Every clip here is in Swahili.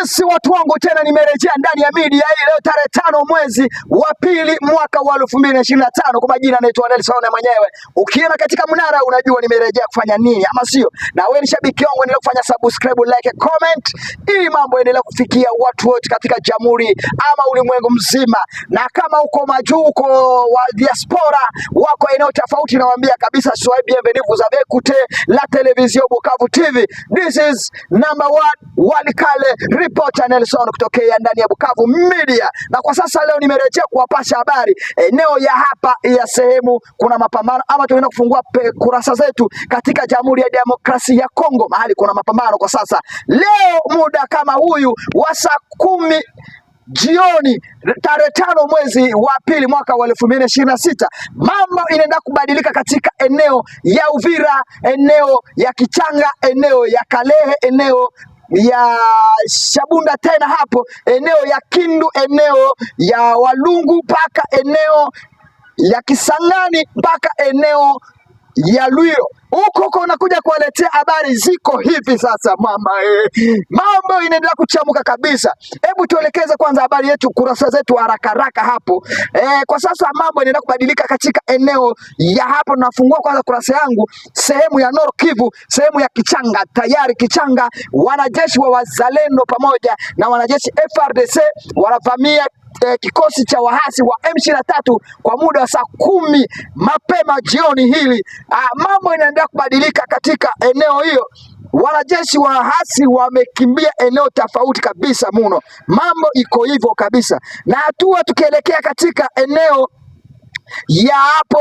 Yes, watu wangu tena nimerejea ndani ya media hii leo tarehe 5 mwezi wa pili mwaka wa 2025. Kwa majina naitwa Nelson mwenyewe. Ukiona katika mnara unajua nimerejea kufanya nini ama sio? Na wewe ni shabiki wangu, endelea kufanya subscribe, like, comment ili mambo endelee kufikia watu wote katika jamhuri ama ulimwengu mzima. Na kama uko majuu, uko wa diaspora, wako eneo tofauti, nawaambia kabisa soyez bienvenue, vous avez écouté la télévision Bukavu TV. This is number 1 Walikale reporter Nelson kutokea ndani ya Bukavu Media. Na kwa sasa leo nimerejea kuwapasha habari eneo ya hapa ya sehemu kuna mapambano ama tunaenda kufungua kurasa zetu katika Jamhuri ya Demokrasia ya Kongo, mahali kuna mapambano kwa sasa. Leo muda kama huyu wa saa 10 jioni tarehe 5 mwezi wa pili mwaka wa 2026, mambo inaenda kubadilika katika eneo ya Uvira, eneo ya Kichanga, eneo ya Kalehe, eneo ya Shabunda, tena hapo eneo ya Kindu, eneo ya Walungu, mpaka eneo ya Kisangani, mpaka eneo ya Lwiro. Huko unakuja kuwaletea habari ziko hivi sasa mama. Mambo inaendelea kuchamuka kabisa. Hebu tuelekeze kwanza habari yetu, kurasa zetu haraka hapo. Kwa sasa mambo inaendelea kubadilika katika eneo ya hapo. Nafungua kwanza kurasa yangu sehemu ya Nord Kivu, sehemu ya Kichanga. Tayari Kichanga wanajeshi wa wazalendo pamoja na wanajeshi FRDC wanavamia kikosi cha wahasi wa M23 kwa muda wa saa 10 mapema jioni hili. Mambo inaendelea kubadilika katika eneo hiyo. Wanajeshi wa wahasi wamekimbia eneo tofauti kabisa muno. Mambo iko hivyo kabisa. Na hatua tukielekea katika eneo ya hapo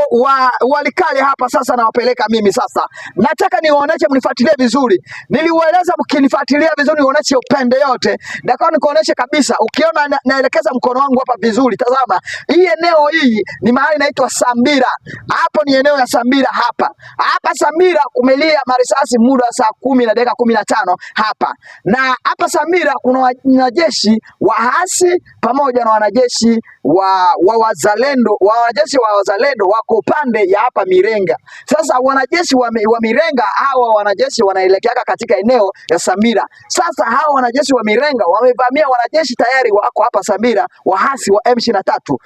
Walikale hapa sasa, nawapeleka mimi sasa. Nataka niwaoneshe, mnifuatilie vizuri. Niliueleza mkinifuatilia vizuri niwaoneshe upende yote. Nataka nikuoneshe kabisa. Ukiona naelekeza mkono wangu hapa vizuri, tazama. Hii eneo hii ni mahali inaitwa Sambira. Hapo ni eneo ya Sambira hapa. Hapa Sambira kumelia marisasi muda wa saa 10 na dakika 15 hapa. Na hapa Sambira kuna wanajeshi wahasi pamoja na wanajeshi wa wazalendo. Wanajeshi wa wazalendo wako upande ya hapa Mirenga. Sasa wanajeshi wa Mirenga, hawa wanajeshi wanaelekea katika eneo ya Sambira. Sasa hawa wanajeshi wa Mirenga wamevamia wanajeshi tayari wako hapa Sambira, wahasi wa M23.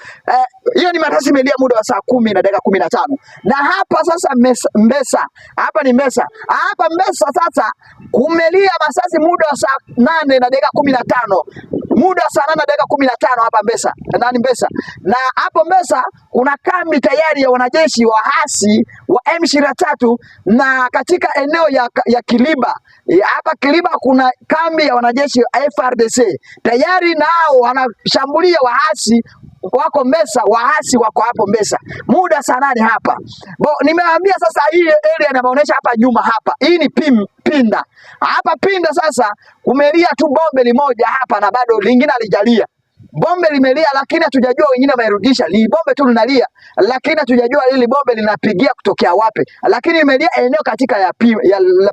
Hiyo ni masasi imelia muda wa saa 10 na dakika 15. Na hapa sasa Mbesa, hapa ni Mbesa. Hapa Mbesa sasa kumelia masasi muda wa saa 8 na dakika 15. Muda saa 8 na dakika 15 hapa Mbesa. Nani Mbesa? Na hapo Mbesa kuna kambi tayari ya wanajeshi wahasi wa M23, na katika eneo ya Kiliba. Hapa Kiliba kuna kambi ya wanajeshi wa FRDC. Tayari nao wanashambulia wahasi wako Mbesa, wahasi wako hapo Mbesa. Muda saa 8 hapa. Nimewaambia sasa hii area inaonyesha hapa nyuma hapa. Hii ni Pinda. Hapa Pinda sasa kumelia tu bombe limoja hapa na bado lingine alijalia. Bombe limelia lakini hatujajua wengine wamerudisha. Ni bombe tu linalia lakini hatujajua hili bombe linapigia kutokea wapi. Lakini imelia eneo katika ya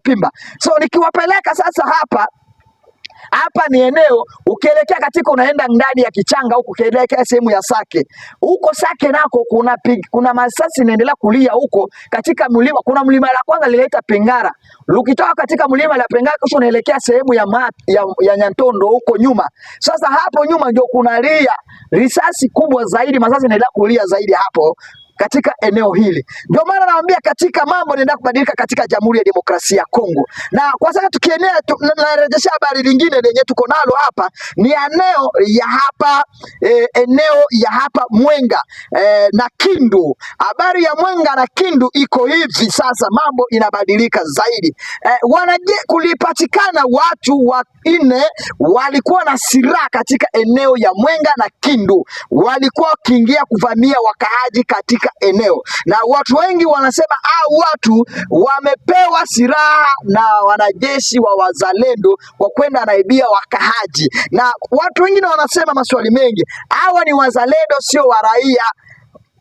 Pimba. So nikiwapeleka sasa hapa ni eneo ukielekea katika unaenda ndani ya Kichanga huko, ukielekea sehemu ya Sake. Huko Sake nako kuna masasi inaendelea kulia huko katika mlima. Kuna mlima la kwanza linaita Pengara. Ukitoka katika mlima la Pengara kisha unaelekea sehemu ya Nyantondo huko nyuma. Sasa hapo nyuma ndio kuna risasi kubwa zaidi, masasi inaendelea kulia zaidi hapo katika eneo hili. Ndio maana naambia katika mambo yanaenda kubadilika katika Jamhuri ya Demokrasia ya Kongo. Na kwa sasa tukienea narejesha habari lingine lenye tuko nalo hapa ni eneo ya hapa Mwenga na Kindu. Habari ya Mwenga na Kindu iko hivi sasa, mambo inabadilika zaidi. Kulipatikana watu 4 walikuwa na silaha katika eneo ya Mwenga na Kindu. Walikuwa wakiingia kuvamia wakaaji katika eneo, na watu wengi wanasema watu wamepewa silaha na wanajeshi wa wazalendo kwa kwenda naibia wakaaji. Na watu wengine wanasema maswali mengi, hawa ni wazalendo sio wa raia.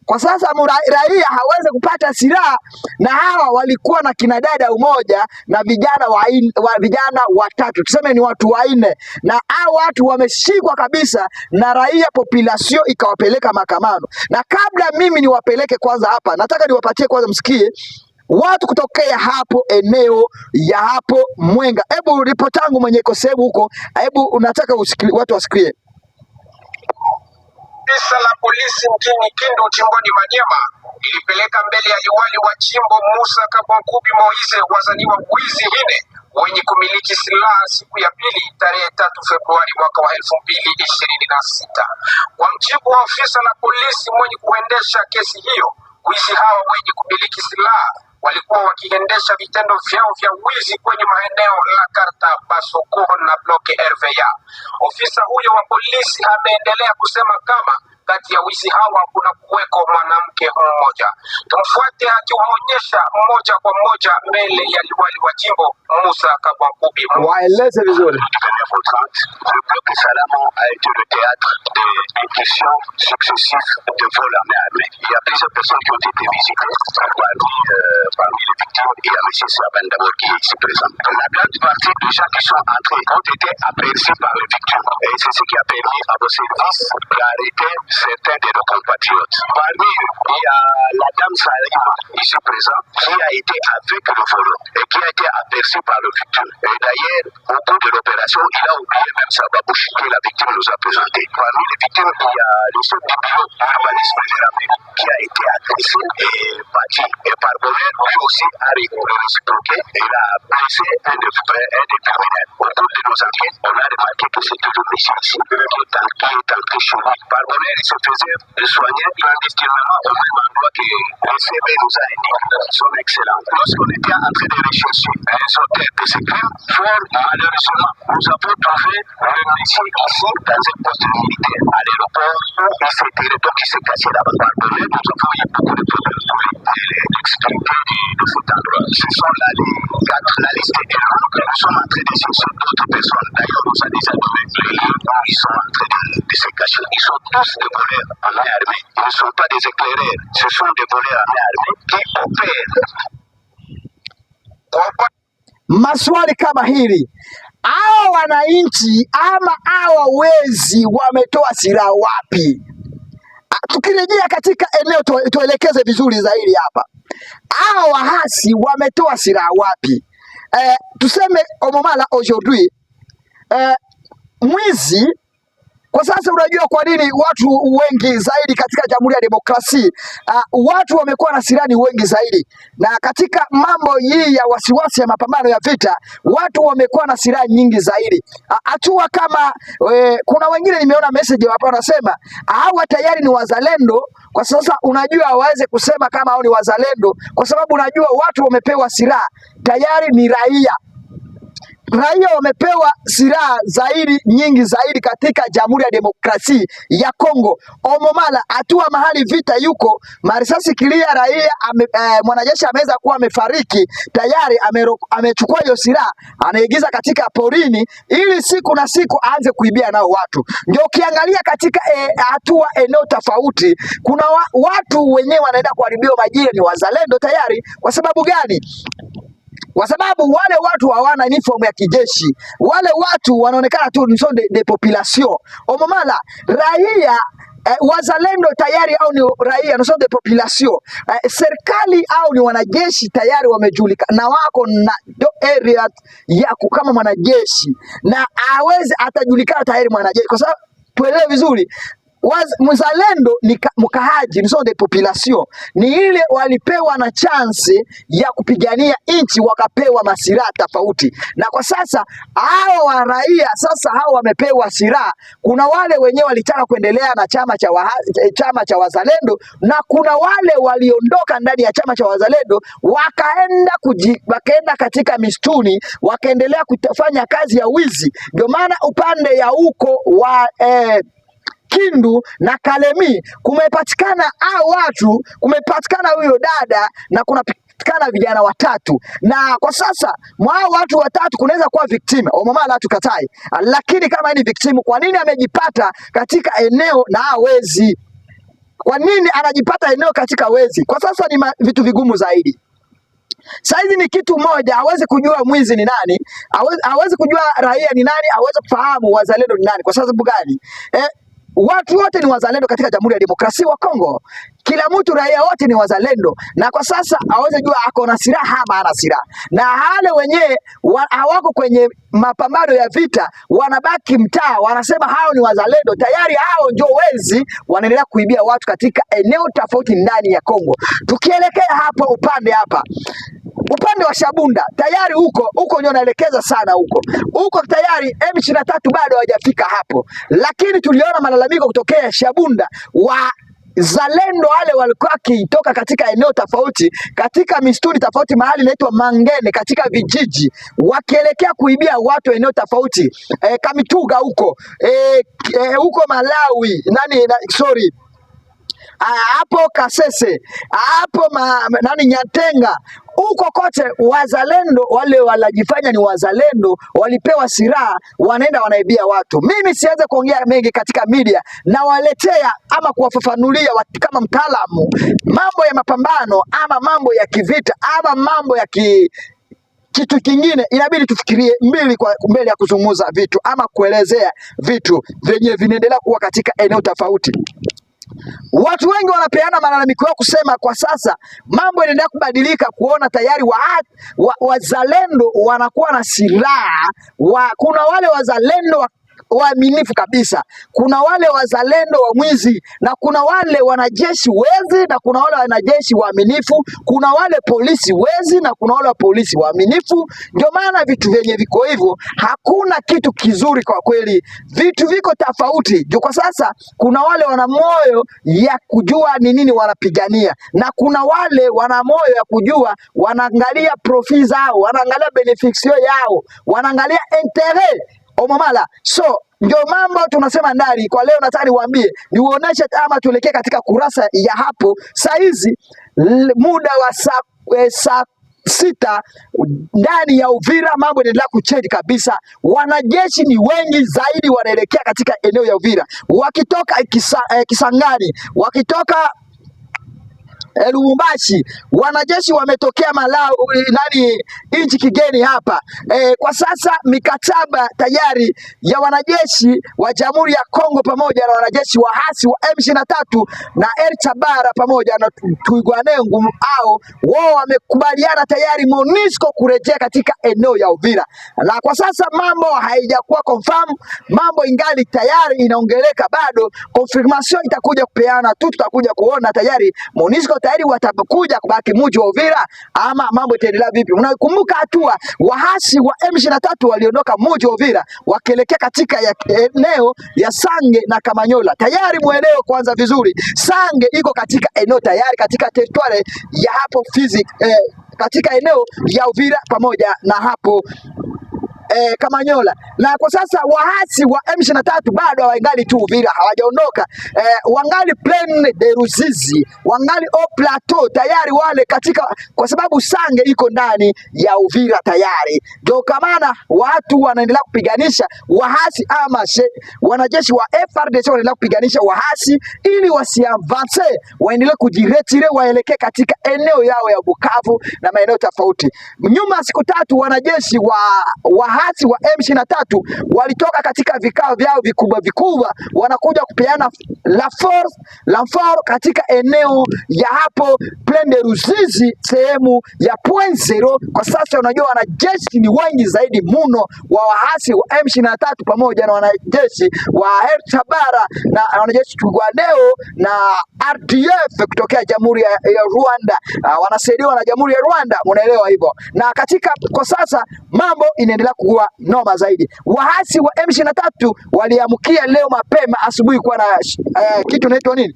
Kwa sasa raia hawezi kupata silaha, na hawa walikuwa na kinadada umoja na vijana watatu, tuseme ni watu 4, na hao watu wameshikwa kabisa na raia, population ikawapeleka mahakamani. Na kabla mimi niwapeleke kwanza hapa, nataka niwapatie kwanza msikie watu kutokea hapo eneo ya hapo Mwenga. Hebu ripoti yangu mwenye iko sehemu huko, hebu unataka watu wasikie. Afisa la polisi mjini Kindu jimboni Maniema ilipeleka mbele ya liwali wa jimbo Musa Kabwankubi Moise wazaniwa wizi nne wenye kumiliki silaha siku ya pili tarehe 3 Februari mwaka wa 2026. Kwa mjibu wa afisa la polisi mwenye kuendesha kesi hiyo, wizi hawa wenye kumiliki silaha walikuwa wakiendesha vitendo vyao vya wizi kwenye maeneo la Karta, Basoko na Bloke RVA. Ofisa huyo wa polisi ameendelea kusema kama kati ya wizi hawa kuna kuweko mwanamke mmoja. Tumfuate akiwaonyesha moja kwa moja mbele ya liwali wa jimbo Musa Kabwankubi. Waeleze vizuri. Le bloc Salama a été le théâtre d'incursions successives de vols en main armée. Il y a plusieurs personnes qui ont été visitées parmi les victimes. Il y a M. Saban d'abord qui est ici présent. La grande partie des gens qui sont entrés ont été aperçus par les victimes. Et c'est ce qui a permis à vos services d'arrêter certains de nos compatriotes. Parmi eux, il y a la dame Salima ici présente qui a été avec le volant et qui a été aperçue par le victime. Et d'ailleurs, au cours de l'opération, il a oublié même sa babouche que la victime nous a présenté. Parmi les victimes, il y a le chef du bureau d'urbanisme de la mairie qui a été agressé et battu. Et par bonheur, lui aussi a réciproqué et il a blessé un des criminels. Au cours de nos enquêtes, on a remarqué que c'était le monsieur ici qui est entré chez lui. Par bonheur, il se faisait soigner clandestinement au même endroit que le CB nous a indiqué. Son excellent. Lorsqu'on était en train de rechercher les auteurs de ces crimes, fort malheureusement, nous avons trouvé le monsieur ici dans un poste militaire à l'aéroport où il s'était donc il s'est caché là-bas. Par bonheur, nous avons eu beaucoup de problèmes pour l'expliquer de cet endroit. Ce sont là les quatre, la liste est longue. Nous sommes en train de chercher d'autres personnes. D'ailleurs, on nous a déjà donné les lieux où ils sont en train de se cacher. Ils sont tous des voleurs en main armée. Ils ne sont pas des éclaireurs. Ce sont des voleurs en main armée qui opèrent. Maswali kama hili, hawa wananchi ama hawa wezi wametoa silaha wapi? Tukirejea katika eneo tuelekeze vizuri zaidi hapa, hawa wahasi wametoa silaha wapi? Tuseme Omomala aujourd'hui, mwizi kwa sasa, unajua kwa nini watu wengi zaidi katika Jamhuri ya Demokrasia watu wamekuwa na silaha wengi zaidi, na katika mambo hii ya wasiwasi ya mapambano ya vita watu wamekuwa na silaha nyingi zaidi. Hatua kama kuna wengine nimeona message hapa wanasema hawa tayari ni wazalendo. Kwa sasa unajua waweze kusema kama hao ni wazalendo kwa sababu unajua watu wamepewa silaha tayari ni raia. Raia wamepewa silaha zaidi nyingi zaidi katika Jamhuri ya Demokrasia ya Kongo. Omomala hatua mahali vita yuko marisasi kilia, raia mwanajeshi ameweza kuwa amefariki tayari, amechukua hiyo silaha anaigiza katika porini ili siku na siku aanze kuibia nao watu. Ndio ukiangalia katika hatua eneo tofauti kuna watu wenyewe wanaenda kuharibiwa majira ni wazalendo tayari. Kwa sababu gani? Kwa sababu wale watu hawana uniform ya kijeshi, wale watu wanaonekana tu ni de population. Omomala raia wazalendo tayari au ni raia nusu de population. Serikali au ni wanajeshi tayari wamejulikana na wako na area yako kama mwanajeshi, na atajulikana tayari mwanajeshi, kwa sababu tuelewe vizuri mzalendo ni mkahaji nusu de population, ni ile walipewa na chance ya kupigania nchi wakapewa masilaha tofauti. Na kwa sasa hao wa raia sasa hao wamepewa silaha. Kuna wale wenyewe walitaka kuendelea na chama cha wazalendo, na kuna wale waliondoka ndani ya chama cha wazalendo wakaenda katika mistuni wakaendelea kufanya kazi ya wizi. Ndio maana upande ya huko wa Kindu na Kalemi kumepatikana watu, kumepatikana huyo dada na kunapatikana vijana watatu, na kwa sasa mwao watu watatu kunaweza kuwa victim. Omomala tukatai, lakini kama ni victim, kwa nini amejipata katika eneo na wezi? Kwa nini anajipata eneo katika wezi? Kwa sasa ni vitu vigumu zaidi. Saizi ni kitu moja, hawezi kujua mwizi ni nani, hawezi kujua raia ni nani, hawezi kufahamu wazalendo ni nani. Kwa sababu gani? Watu wote ni wazalendo katika Jamhuri ya Demokrasia ya Kongo. kila mtu raia wote ni wazalendo, na kwa sasa aweze jua ako na silaha ama hana silaha, na wale wenyewe hawako kwenye mapambano ya vita, wanabaki mtaa, wanasema hao ni wazalendo. Tayari hao ndio wezi, wanaendelea kuibia watu katika eneo tofauti ndani ya Kongo. Tukielekea hapo upande wa Shabunda tayari huko ndio naelekeza sana huko tayari M23 bado hawajafika hapo, lakini tuliona malalamiko kutokea Shabunda wazalendo wale walikuwa wakitoka katika eneo tofauti, katika mistuni tofauti, mahali inaitwa Mangene, katika vijiji, wakielekea kuibia watu eneo tofauti, Kamituga huko Malawi hapo Kasese, hapo Nyatenga, huko kote wazalendo wale walajifanya ni wazalendo, walipewa silaha, wanaenda wanaibia watu. Mimi siweze kuongea mengi katika media, na waletea ama kuwafafanulia kama mtaalamu mambo ya mapambano ama mambo ya kivita ama mambo ya kitu kingine. Inabidi tufikirie mbele ya kuzungumza vitu ama kuelezea vitu vyenye vinaendelea kuwa katika eneo tofauti. Watu wengi wanapeana malalamiko yao kusema kwa sasa mambo yanaendelea kubadilika, kuona tayari wazalendo wanakuwa na silaha. Kuna wale wazalendo waaminifu kabisa, kuna wale wazalendo wa mwizi, na kuna wale wanajeshi wezi, na kuna wale wanajeshi waaminifu, kuna wale polisi wezi, na kuna wale polisi waaminifu. Ndio maana vitu vyenye viko hivyo, hakuna kitu kizuri kwa kweli, vitu viko tofauti. Ndio kwa sasa kuna wale wana moyo ya kujua ni nini wanapigania, na kuna wale wana moyo ya kujua, wanaangalia profit zao, wanaangalia beneficio yao, wanaangalia interet omamala. So ndio mambo tunasema ndani kwa leo. Nataka niwaambie, niuoneshe ama tuelekee katika kurasa ya hapo saizi, muda wa saa 6 ndani ya Uvira, mambo yanaendelea kuchange kabisa. Wanajeshi ni wengi zaidi wanaelekea katika eneo ya Uvira, wakitoka Kisangani, wakitoka Lubumbashi, wanajeshi wametokea Malawi, nchi kigeni hapa. Kwa sasa mikataba tayari ya wanajeshi wa Jamhuri ya Kongo pamoja na wanajeshi wa hasi wa M23 na El Chabara pamoja na Twirwaneho wao wamekubaliana tayari MONUSCO kurejea katika eneo ya Uvira, na kwa sasa mambo haijakuwa confirm, mambo ingali tayari inaongeleka, bado confirmation itakuja kupeana tu, tutakuja kuona tayari MONUSCO tayari watakuja kubaki mji wa Uvira ama mambo itaendelea vipi. Unakumbuka hatua wahasi wa M23 waliondoka mji wa Uvira wakielekea katika eneo ya Sange na Kamanyola. Tayari muelewe kwanza vizuri, Sange iko katika eneo tayari katika territory ya hapo Fizi, katika eneo ya Uvira pamoja na hapo Kamanyola. Na kwa sasa wahasi wa M23 bado hawangali tu Uvira, hawajaondoka, wangali Plaine de Ruzizi, wangali au plateau tayari wale katika, kwa sababu Sange iko ndani ya Uvira tayari. Ndio kama watu wanaendelea kupiganisha wahasi ama wanajeshi wa FARDC wanaendelea kupiganisha wahasi ili wasiavance, waendelee kujiretire, waelekee katika eneo yao ya Bukavu na maeneo tofauti. Nyuma siku 3 wanajeshi wahasi wa M23 walitoka katika vikao vyao vikubwa, wanakuja kupeana la force katika eneo ya hapo Plaine de Ruzizi, sehemu ya Point Zero. Kwa sasa unajua wanajeshi ni wengi zaidi muno wa wahasi wa M23 pamoja na wanajeshi wa El Chabara na wanajeshi Twirwaneho na RDF kutokea Jamhuri ya Rwanda, wanasaidiwa na Jamhuri ya Rwanda, unaelewa hivyo. Na katika kwa sasa mambo inaendelea kuwa noma zaidi. Wahasi wa M23 waliamkia leo mapema asubuhi kwa na kitu inaitwa nini,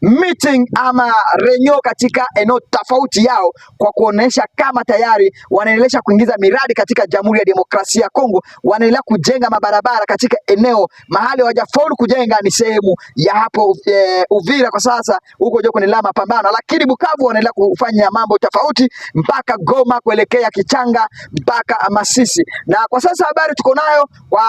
meeting ama renyo katika eneo tofauti yao, kwa kuonesha kama tayari wanaendelea kuingiza miradi katika Jamhuri ya Demokrasia ya Kongo, wanaendelea kujenga mabarabara katika eneo mahali hawajafaulu kujenga, ni sehemu ya hapo Uvira. Kwa sasa huko joko ni la mapambano, lakini Bukavu wanaendelea kufanya mambo tofauti mpaka Goma kuelekea Kichanga mpaka Masisi. Na kwa sasa habari tuko nayo kwa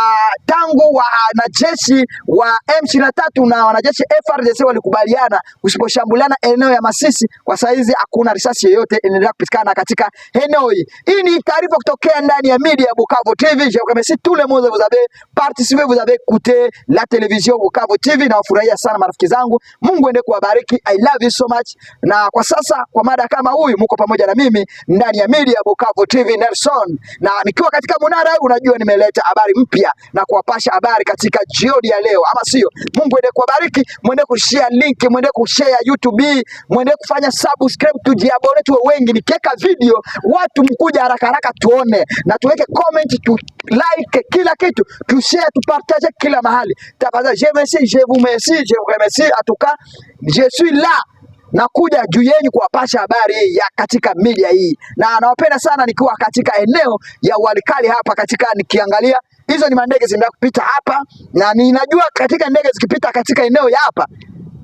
tangu wanajeshi wa M23 na wanajeshi FARDC walikubaliana usiposhambuliana eneo ya Masisi kwa saizi hakuna risasi yoyote inaendelea kupatikana katika eneo hii. Hii ni taarifa kutokea ndani ya media Bukavu TV. Je, comme si tous les mots vous avez participé, vous avez écouté la télévision Bukavu TV, na wafurahia sana marafiki zangu. Mungu ende kuwabariki. I love you so much. Na kwa sasa kwa mada kama huyu mko pamoja na mimi ndani ya media Bukavu TV Nelson. Na nikiwa katika Munara, unajua nimeleta habari mpya na kuwapasha habari katika jioni ya leo, ama sio? Mungu ende kuwabariki, muende kushare link, muende kushare YouTube, muende kufanya subscribe, tujiabone tuwe wengi. Nikiweka video watu mkuja haraka haraka tuone, na tuweke comment, tu like kila kitu, tu share, tu partage kila mahali. Tafadhali, je vous remercie, en tout cas je suis là nakuja juu yenu kuwapasha habari ya katika media hii, na nawapenda sana nikiwa katika eneo ya Walikali hapa katika, nikiangalia hizo ni mandege zinaenda kupita hapa, na ninajua katika ndege zikipita katika eneo ya hapa,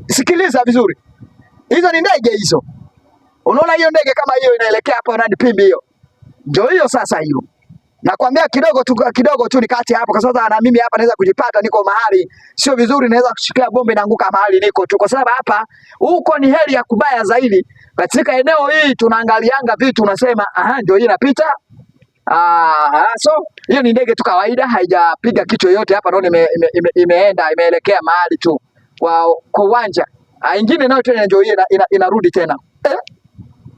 sikiliza vizuri, hizo ni ndege hizo. Unaona hiyo ndege kama hiyo inaelekea hapa na Pimbi, hiyo ndio hiyo. Sasa hiyo nakwambia kidogo tu nikati hapo, kwa sababu na mimi hapa naweza kujipata niko mahali sio vizuri, naweza kushikia bombe na anguka mahali niko tu, kwa sababu hapa huko ni heli ya kubaya zaidi. Katika eneo hii tunaangalianga vitu, unasema ndio hii inapita. So hiyo ni ndege tu kawaida, haijapiga kitu yoyote hapa, naona imeelekea mahali tu kwa uwanja. Ingine nayo tena ndio hii inarudi tena.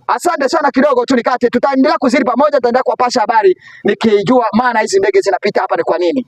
Asante sana, kidogo tu nikate, tutaendelea kuzidi pamoja, tutaendelea kuwapasha habari nikijua maana hizi ndege zinapita hapa ni kwa nini.